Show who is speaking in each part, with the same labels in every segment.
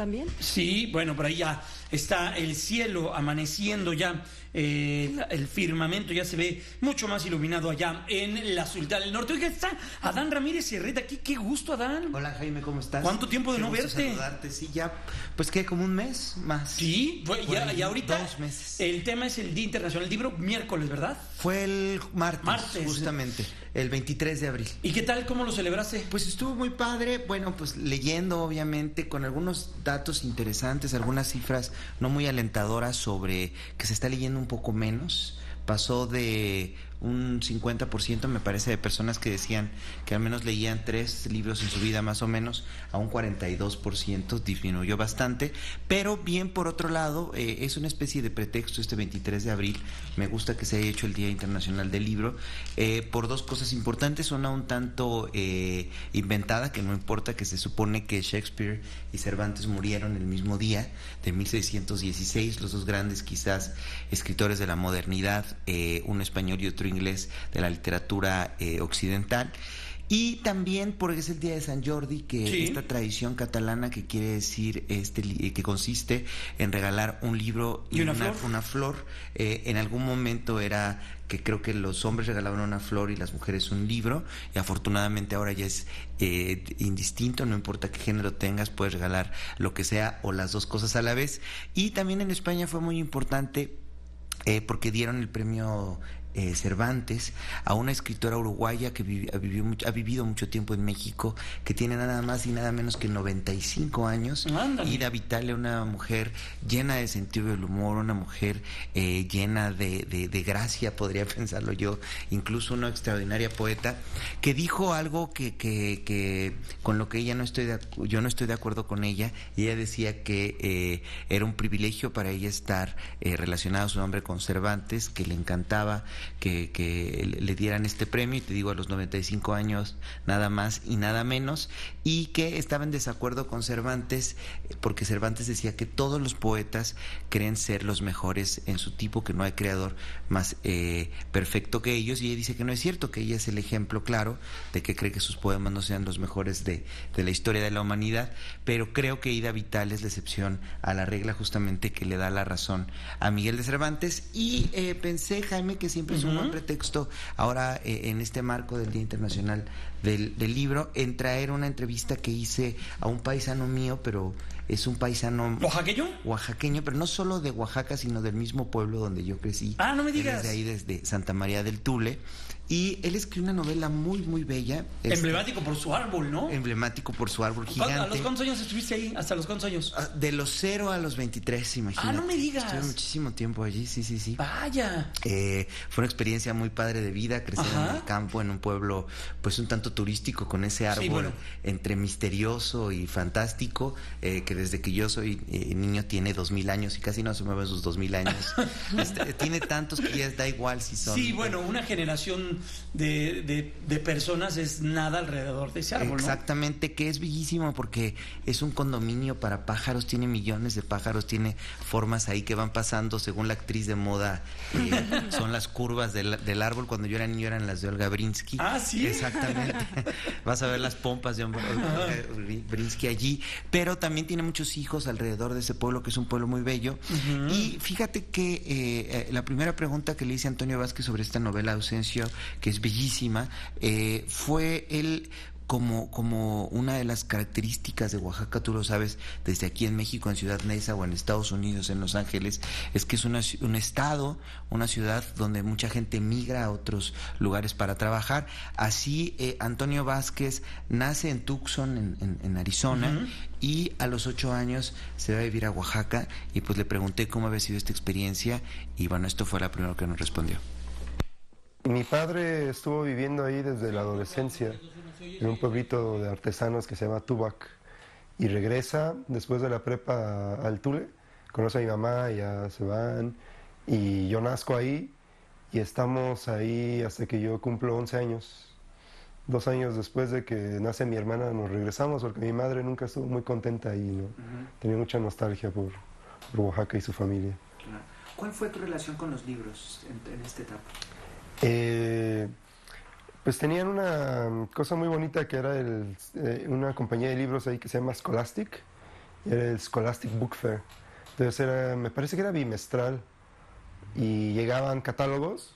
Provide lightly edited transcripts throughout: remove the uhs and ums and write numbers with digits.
Speaker 1: también.
Speaker 2: Sí, bueno, por ahí ya está el cielo amaneciendo ya, el firmamento ya se ve mucho más iluminado allá en la Sultana del Norte. Oiga, está Adán Ramírez Cerreta aquí, qué gusto, Adán.
Speaker 3: Hola Jaime, ¿cómo estás?
Speaker 2: ¿Cuánto tiempo de
Speaker 3: Qué
Speaker 2: no
Speaker 3: gusto
Speaker 2: verte?
Speaker 3: saludarte, sí, ya, pues que como un mes más.
Speaker 2: Sí, y ahorita
Speaker 3: 2 meses.
Speaker 2: el tema es el Día Internacional del Libro, miércoles, ¿verdad?
Speaker 3: Fue el martes, justamente, el 23 de abril.
Speaker 2: ¿Y qué tal? ¿Cómo lo celebraste?
Speaker 3: Pues estuvo muy padre, bueno, pues leyendo obviamente, con algunos datos interesantes, algunas cifras no muy alentadoras sobre que se está leyendo un poco menos. Pasó de un 50%, me parece, de personas que decían que al menos leían 3 libros en su vida más o menos, a un 42%, disminuyó bastante, pero bien, por otro lado, es una especie de pretexto este 23 de abril, me gusta que se haya hecho el Día Internacional del Libro, por 2 cosas importantes, una un tanto inventada, que no importa, que se supone que Shakespeare y Cervantes murieron el mismo día, de 1616, los 2 grandes quizás escritores de la modernidad, uno español y otro inglés de la literatura occidental. Y también porque es el día de San Jordi, que
Speaker 2: sí,
Speaker 3: esta tradición catalana que quiere decir que consiste en regalar un libro y una flor. En algún momento era que creo que los hombres regalaban una flor y las mujeres un libro, y afortunadamente ahora ya es indistinto, no importa qué género tengas, puedes regalar lo que sea o las 2 cosas a la vez. Y también en España fue muy importante porque dieron el premio Cervantes a una escritora uruguaya que ha vivido mucho tiempo en México, que tiene nada más y nada menos que 95 años.
Speaker 2: Ándale.
Speaker 3: Ida Vitale, una mujer llena de sentido del humor, una mujer llena de gracia, podría pensarlo yo, incluso una extraordinaria poeta, que dijo algo que con lo que yo no estoy de acuerdo con ella. Y ella decía que era un privilegio para ella estar relacionado a su nombre con Cervantes, que le encantaba que le dieran este premio, y te digo, a los 95 años, nada más y nada menos, y que estaba en desacuerdo con Cervantes, porque Cervantes decía que todos los poetas creen ser los mejores en su tipo, que no hay creador más perfecto que ellos, y ella dice que no es cierto, que ella es el ejemplo claro de que cree que sus poemas no sean los mejores de la historia de la humanidad, pero creo que Ida Vitale es la excepción a la regla, justamente, que le da la razón a Miguel de Cervantes. Y pensé, Jaime, que siempre es un buen pretexto ahora en este marco del Día Internacional del Libro, en traer una entrevista que hice a un paisano mío, pero es un paisano oaxaqueño, pero no solo de Oaxaca, sino del mismo pueblo donde yo crecí.
Speaker 2: Ah, no me digas.
Speaker 3: Desde ahí, desde Santa María del Tule. Y él escribió una novela muy, muy bella.
Speaker 2: Emblemático por su árbol, ¿no?
Speaker 3: Emblemático por su árbol gigante.
Speaker 2: ¿A los cuántos años estuviste ahí? ¿Hasta los cuántos años?
Speaker 3: De los 0 a los 23, imagínate.
Speaker 2: Ah, no me digas.
Speaker 3: Estuve muchísimo tiempo allí, sí.
Speaker 2: Vaya.
Speaker 3: Fue una experiencia muy padre de vida, crecer en el campo, en un pueblo pues un tanto turístico, con ese árbol entre misterioso y fantástico, que desde que yo soy niño tiene 2000 años y casi no se mueve sus 2000 años. Tiene tantos que ya da igual si son...
Speaker 2: Sí, bueno, una generación de personas es nada alrededor de ese árbol,
Speaker 3: exactamente,
Speaker 2: ¿no?
Speaker 3: Que es bellísimo porque es un condominio para pájaros, tiene millones de pájaros, tiene formas ahí que van pasando según la actriz de moda, son las curvas del árbol. Cuando yo era niño eran las de Olga Brinsky.
Speaker 2: Ah, sí.
Speaker 3: Exactamente. Vas a ver las pompas de Olga Brinsky allí, pero también tiene muchos hijos alrededor de ese pueblo, que es un pueblo muy bello. Y fíjate que la primera pregunta que le hice a Antonio Vázquez sobre esta novela Ausencio, que es bellísima, fue él como una de las características de Oaxaca, tú lo sabes, desde aquí en México, en Ciudad Neza, o en Estados Unidos, en Los Ángeles, es que es un estado, una ciudad donde mucha gente migra a otros lugares para trabajar. Así, Antonio Vázquez nace en Tucson, en Arizona, y a los 8 años se va a vivir a Oaxaca, y pues le pregunté cómo había sido esta experiencia, y bueno, esto fue la primera que nos respondió.
Speaker 4: Mi padre estuvo viviendo ahí desde la adolescencia, en un pueblito de artesanos que se llama Tubac, y regresa después de la prepa al Tule, conoce a mi mamá, ya se van, y yo nazco ahí, y estamos ahí hasta que yo cumplo 11 años. 2 años después de que nace mi hermana nos regresamos, porque mi madre nunca estuvo muy contenta ahí, ¿no? Tenía mucha nostalgia por Oaxaca y su familia.
Speaker 3: ¿Cuál fue tu relación con los libros en esta etapa?
Speaker 4: Pues tenían una cosa muy bonita que era una compañía de libros ahí que se llama Scholastic, era el Scholastic Book Fair. Entonces me parece que era bimestral y llegaban catálogos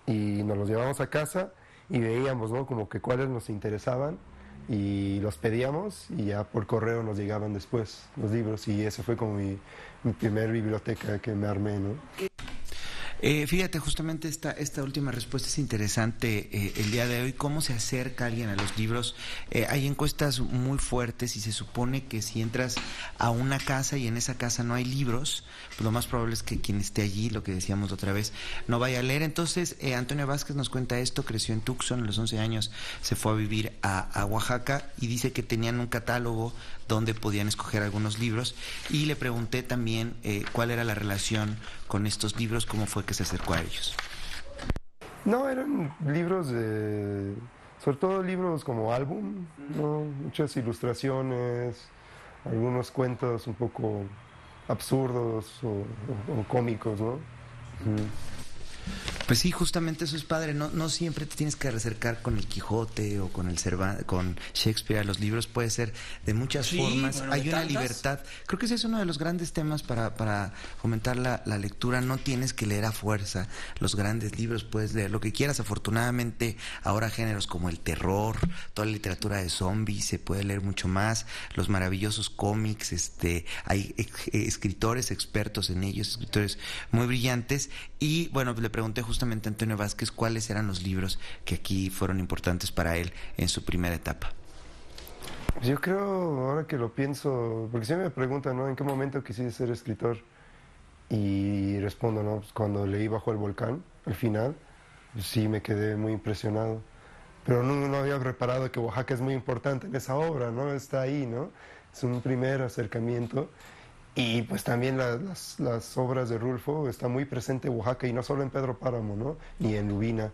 Speaker 4: y nos los llevábamos a casa y veíamos, ¿no? Como que cuáles nos interesaban y los pedíamos y ya por correo nos llegaban después los libros y esa fue como mi primer biblioteca que me armé, ¿no?
Speaker 3: Fíjate, justamente esta última respuesta es interesante el día de hoy. ¿Cómo se acerca alguien a los libros? Hay encuestas muy fuertes y se supone que si entras a una casa y en esa casa no hay libros, pues lo más probable es que quien esté allí, lo que decíamos otra vez, no vaya a leer. Entonces, Antonio Vázquez nos cuenta esto, creció en Tucson, a los 11 años se fue a vivir a Oaxaca y dice que tenían un catálogo donde podían escoger algunos libros y le pregunté también cuál era la relación con estos libros, cómo fue que se acercó a ellos.
Speaker 4: No, eran libros sobre todo libros como álbum, ¿no? Muchas ilustraciones, algunos cuentos un poco absurdos o cómicos, ¿no?
Speaker 3: Pues sí, justamente eso es padre. No siempre te tienes que acercar con el Quijote o con con Shakespeare a los libros. Puede ser de muchas formas.
Speaker 2: Bueno,
Speaker 3: hay una libertad. Creo que ese es uno de los grandes temas para fomentar la lectura. No tienes que leer a fuerza los grandes libros. Puedes leer lo que quieras. Afortunadamente, ahora géneros como el terror, toda la literatura de zombies, se puede leer mucho más. Los maravillosos cómics, hay escritores expertos en ellos, escritores muy brillantes. Y bueno, le pregunté justamente a Antonio Vázquez cuáles eran los libros que aquí fueron importantes para él en su primera etapa.
Speaker 4: Yo creo, ahora que lo pienso, porque siempre me preguntan, ¿no? ¿En qué momento quisiste ser escritor? Y respondo, ¿no? Pues cuando leí Bajo el Volcán, al final, pues sí me quedé muy impresionado. Pero no había reparado que Oaxaca es muy importante en esa obra, ¿no? Está ahí, ¿no? Es un primer acercamiento. Y pues también las obras de Rulfo, está muy presente en Oaxaca y no solo en Pedro Páramo, ¿no? Ni en Lubina.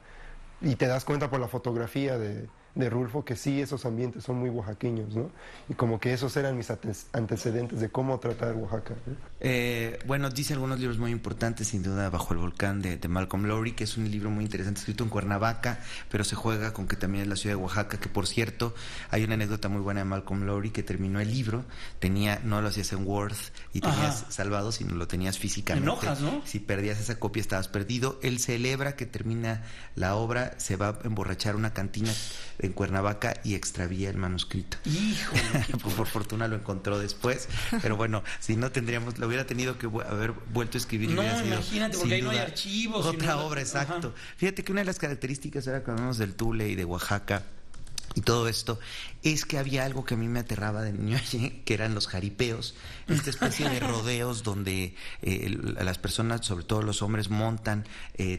Speaker 4: Y te das cuenta por la fotografía de Rulfo que sí, esos ambientes son muy oaxaqueños, ¿no? Y como que esos eran mis antecedentes de cómo tratar Oaxaca, ¿no?
Speaker 3: Bueno, dice algunos libros muy importantes, sin duda Bajo el Volcán de Malcolm Lowry, que es un libro muy interesante, escrito en Cuernavaca, pero se juega con que también es la ciudad de Oaxaca, que por cierto, hay una anécdota muy buena de Malcolm Lowry, que terminó el libro, no lo hacías en Word y tenías salvado, sino lo tenías físicamente.
Speaker 2: En hojas, ¿no?
Speaker 3: Si perdías esa copia estabas perdido. Él celebra que termina la obra, se va a emborrachar a una cantina en Cuernavaca y extravía el manuscrito.
Speaker 2: Híjole.
Speaker 3: Por fortuna lo encontró después, pero bueno, si no lo hubiera tenido que haber vuelto a escribir.
Speaker 2: No,
Speaker 3: sido,
Speaker 2: imagínate, porque ahí no hay archivos.
Speaker 3: Otra obra, exacto. Ajá. Fíjate que una de las características, ahora que hablamos del Tule y de Oaxaca y todo esto, es que había algo que a mí me aterraba de niño allí, que eran los jaripeos, esta especie de rodeos donde las personas, sobre todo los hombres, montan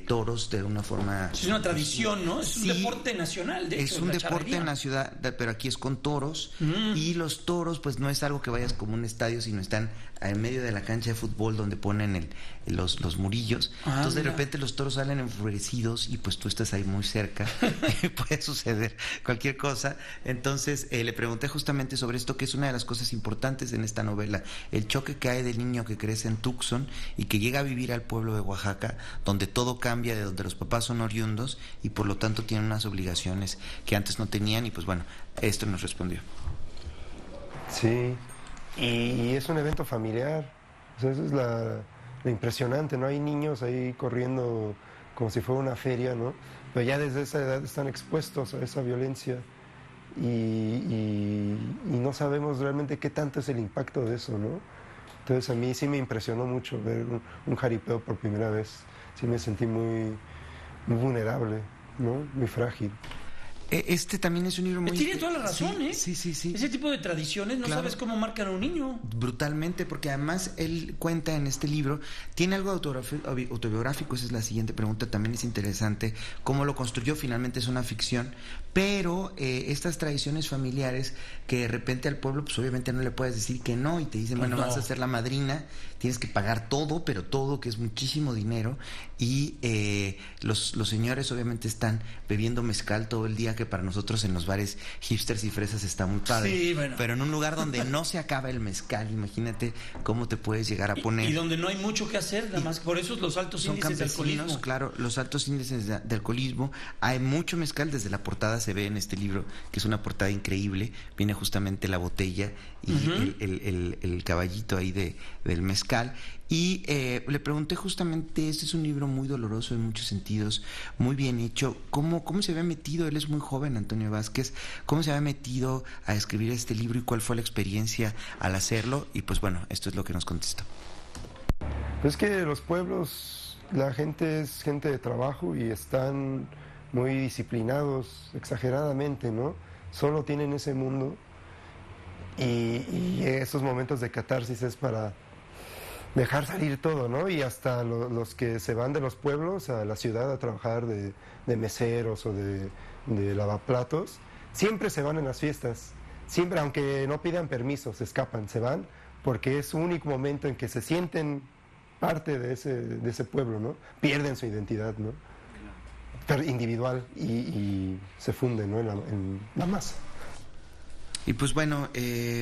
Speaker 3: toros de una forma...
Speaker 2: Es una tradición, ¿no? Es un deporte nacional, de hecho.
Speaker 3: Es un deporte en la ciudad, pero aquí es con toros, y los toros, pues no es algo que vayas como un estadio, sino están en medio de la cancha de fútbol donde ponen los murillos. Entonces de repente los toros salen enfurecidos y pues tú estás ahí muy cerca, puede suceder cualquier cosa. Entonces le pregunté justamente sobre esto, que es una de las cosas importantes en esta novela, el choque que hay del niño que crece en Tucson y que llega a vivir al pueblo de Oaxaca, donde todo cambia, de donde los papás son oriundos y por lo tanto tienen unas obligaciones que antes no tenían. Y pues bueno, esto nos respondió.
Speaker 4: Sí, y es un evento familiar, o sea, eso es lo impresionante, ¿no? Hay niños ahí corriendo como si fuera una feria, ¿no? Pero ya desde esa edad están expuestos a esa violencia. Y no sabemos realmente qué tanto es el impacto de eso, ¿no? Entonces a mí sí me impresionó mucho ver un jaripeo por primera vez. Sí me sentí muy vulnerable, ¿no? Muy frágil.
Speaker 3: Este también es un libro muy...
Speaker 2: Tiene toda la razón,
Speaker 3: sí,
Speaker 2: ¿eh?
Speaker 3: Sí.
Speaker 2: Ese tipo de tradiciones no sabes cómo marcan a un niño.
Speaker 3: Brutalmente, porque además él cuenta en este libro, tiene algo autobiográfico, esa es la siguiente pregunta, también es interesante cómo lo construyó, finalmente es una ficción, pero estas tradiciones familiares que de repente al pueblo, pues obviamente no le puedes decir que no, y te dicen, bueno, vas a ser la madrina, tienes que pagar todo, pero todo, que es muchísimo dinero, y los señores obviamente están bebiendo mezcal todo el día, que para nosotros en los bares hipsters y fresas está muy padre.
Speaker 2: Sí, bueno.
Speaker 3: Pero en un lugar donde no se acaba el mezcal, imagínate cómo te puedes llegar a poner.
Speaker 2: Y donde no hay mucho que hacer, nada más por eso los altos
Speaker 3: Son
Speaker 2: índices de
Speaker 3: campesinos,
Speaker 2: alcoholismo.
Speaker 3: claro, los altos índices de alcoholismo. Hay mucho mezcal, desde la portada se ve en este libro, que es una portada increíble. Viene justamente la botella y el caballito ahí del mezcal. Y le pregunté justamente, este es un libro muy doloroso en muchos sentidos, muy bien hecho. ¿Cómo se había metido? Él es muy joven, Antonio Vázquez. ¿Cómo se había metido a escribir este libro y cuál fue la experiencia al hacerlo? Y pues bueno, esto es lo que nos contestó.
Speaker 4: Pues que los pueblos, la gente es gente de trabajo y están muy disciplinados, exageradamente, ¿no? Solo tienen ese mundo y esos momentos de catarsis es para dejar salir todo, ¿no? Y hasta los que se van de los pueblos a la ciudad a trabajar de meseros o de lavaplatos, siempre se van en las fiestas, siempre, aunque no pidan permiso, se escapan, se van, porque es su único momento en que se sienten parte de ese pueblo, ¿no? Pierden su identidad, ¿no? Pero individual y se funden, ¿no? en la masa.
Speaker 3: Y pues bueno,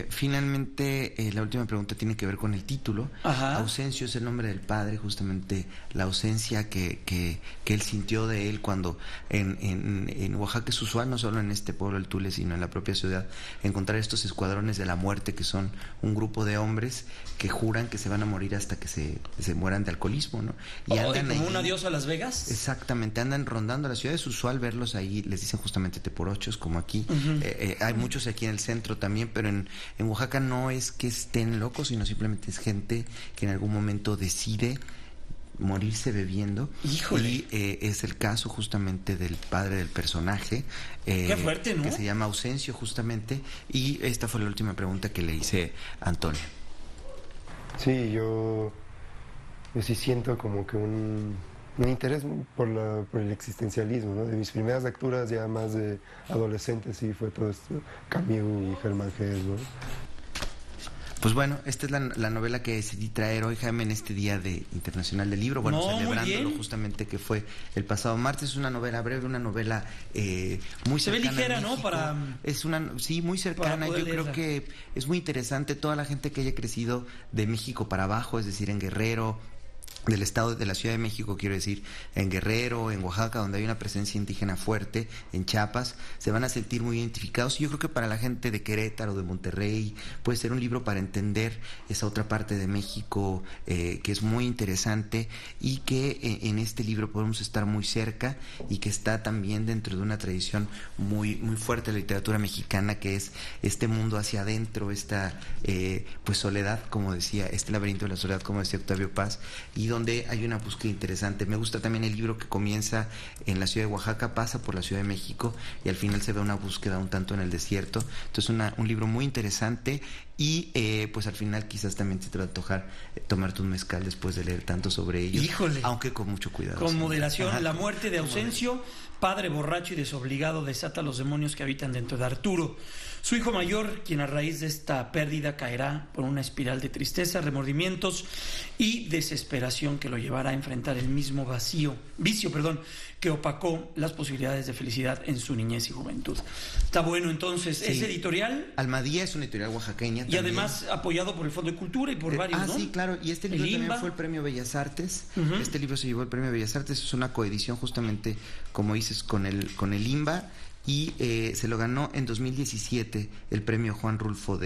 Speaker 3: finalmente la última pregunta tiene que ver con el título.
Speaker 2: Ajá.
Speaker 3: Ausencio es el nombre del padre, justamente la ausencia que él sintió de él cuando en Oaxaca es usual, no solo en este pueblo, el Tule, sino en la propia ciudad, encontrar estos escuadrones de la muerte, que son un grupo de hombres que juran que se van a morir hasta que se mueran de alcoholismo, ¿no? Y andan
Speaker 2: como
Speaker 3: ahí,
Speaker 2: un adiós a Las Vegas.
Speaker 3: exactamente, andan rondando la ciudad. Es usual verlos ahí, les dicen justamente teporochos, como aquí. Hay muchos aquí en el centro también, pero en Oaxaca no es que estén locos, sino simplemente es gente que en algún momento decide morirse bebiendo.
Speaker 2: Híjole.
Speaker 3: Y es el caso justamente del padre del personaje.
Speaker 2: Qué fuerte, ¿no?
Speaker 3: Que se llama Ausencio, justamente. Y esta fue la última pregunta que le hice a Antonio.
Speaker 4: Sí, yo sí siento como que un interés por el existencialismo, ¿no? De mis primeras lecturas ya más de adolescentes, sí, fue todo esto, Camus y Germán Gess, ¿no?
Speaker 3: Pues bueno, esta es la novela que decidí traer hoy, Jaime, en este Día Internacional del Libro. Bueno, celebrándolo justamente, que fue el pasado martes. Es una novela breve, una novela muy cercana.
Speaker 2: Se ve ligera, ¿no?
Speaker 3: Sí, muy cercana. Yo creo que es muy interesante toda la gente que haya crecido de México para abajo, es decir, en Guerrero, del estado de la Ciudad de México, quiero decir, en Guerrero, en Oaxaca, donde hay una presencia indígena fuerte, en Chiapas, se van a sentir muy identificados. Y yo creo que para la gente de Querétaro, de Monterrey, puede ser un libro para entender esa otra parte de México que es muy interesante, y que en este libro podemos estar muy cerca, y que está también dentro de una tradición muy, muy fuerte de la literatura mexicana, que es este mundo hacia adentro, esta pues soledad, como decía, este laberinto de la soledad, como decía Octavio Paz, y donde hay una búsqueda interesante. Me gusta también el libro que comienza en la ciudad de Oaxaca, pasa por la Ciudad de México y al final se ve una búsqueda un tanto en el desierto. Entonces un libro muy interesante, y pues al final quizás también te va a antojar tomarte un mezcal después de leer tanto sobre ello.
Speaker 2: Híjole.
Speaker 3: Aunque con mucho cuidado.
Speaker 2: Con
Speaker 3: sí.
Speaker 2: moderación.
Speaker 3: Ajá.
Speaker 2: La muerte de Ausencio, padre borracho y desobligado, desata los demonios que habitan dentro de Arturo, su hijo mayor, quien a raíz de esta pérdida caerá por una espiral de tristeza, remordimientos y desesperación que lo llevará a enfrentar el mismo vicio, que opacó las posibilidades de felicidad en su niñez y juventud. Está bueno, entonces,
Speaker 3: Sí.
Speaker 2: es editorial.
Speaker 3: Almadía es una editorial oaxaqueña.
Speaker 2: Y además apoyado por el Fondo de Cultura y por varios, ¿no?
Speaker 3: Sí, claro. Y este libro
Speaker 2: El
Speaker 3: también
Speaker 2: IMBA.
Speaker 3: fue el Premio Bellas Artes.
Speaker 2: Ujú.
Speaker 3: Este libro se llevó el Premio Bellas Artes. Es una coedición, justamente, como dices, con el IMBA. Y se lo ganó en 2017 el premio Juan Rulfo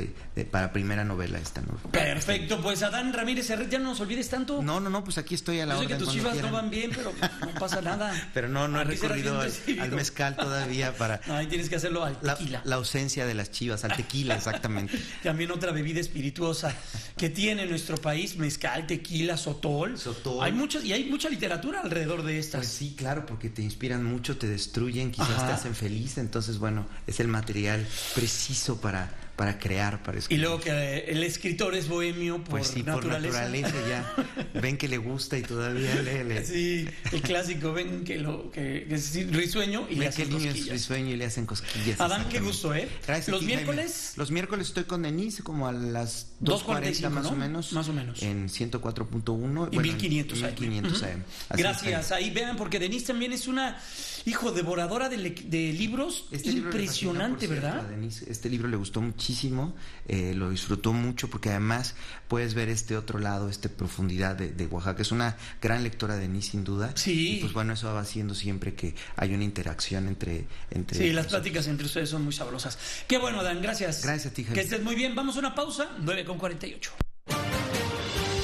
Speaker 3: para primera novela esta novela.
Speaker 2: Perfecto, pues Adán Ramírez Herrera, ya no nos olvides tanto.
Speaker 3: No, pues aquí estoy a la
Speaker 2: Yo sé
Speaker 3: orden.
Speaker 2: que tus
Speaker 3: cuando
Speaker 2: chivas no
Speaker 3: quieran.
Speaker 2: van bien, pero no pasa nada.
Speaker 3: Pero no he
Speaker 2: Aquí serás
Speaker 3: recurrido
Speaker 2: bien recibido.
Speaker 3: al mezcal todavía para
Speaker 2: Ahí tienes que hacerlo al tequila.
Speaker 3: la ausencia de las chivas, al tequila, exactamente.
Speaker 2: También otra bebida espirituosa que tiene nuestro país, mezcal, tequila, sotol. Hay mucha literatura alrededor de estas.
Speaker 3: Pues sí, claro, porque te inspiran mucho, te destruyen, quizás
Speaker 2: Ajá.
Speaker 3: te hacen feliz. Entonces, bueno, es el material preciso para para crear, para
Speaker 2: Y
Speaker 3: escribir.
Speaker 2: luego que el escritor es bohemio por
Speaker 3: Pues sí, por naturaleza ya ven que le gusta y todavía lee.
Speaker 2: Sí, el clásico, ven que es risueño y le
Speaker 3: Ven que
Speaker 2: hacen
Speaker 3: el niño es
Speaker 2: cosquillas.
Speaker 3: risueño y le hacen cosquillas.
Speaker 2: Adán, qué
Speaker 3: exactamente.
Speaker 2: gusto, ¿eh?
Speaker 3: Gracias a
Speaker 2: Los
Speaker 3: ti,
Speaker 2: miércoles,
Speaker 3: Jaime. Los miércoles estoy con Denise como a las 2:40 más
Speaker 2: ¿no?
Speaker 3: o menos.
Speaker 2: Más o menos.
Speaker 3: En 104.1.
Speaker 2: Y 1500 AM.
Speaker 3: 1500 AM. Así
Speaker 2: gracias,
Speaker 3: es,
Speaker 2: ahí vean, porque Denise también es una, devoradora de libros
Speaker 3: Este libro le
Speaker 2: impresionante,
Speaker 3: fascinó, por cierto,
Speaker 2: ¿verdad?
Speaker 3: a Denise. Este libro le gustó muchísimo, lo disfrutó mucho porque además puedes ver este otro lado, profundidad de Oaxaca. Es una gran lectora, Denise, sin duda.
Speaker 2: Sí.
Speaker 3: Y pues bueno, eso va haciendo siempre que hay una interacción entre
Speaker 2: Sí, las
Speaker 3: nosotros.
Speaker 2: pláticas entre ustedes son muy sabrosas. Qué bueno, Dan, gracias.
Speaker 3: Gracias a ti, Jaime.
Speaker 2: Que estés muy bien. Vamos a una pausa, 9:48.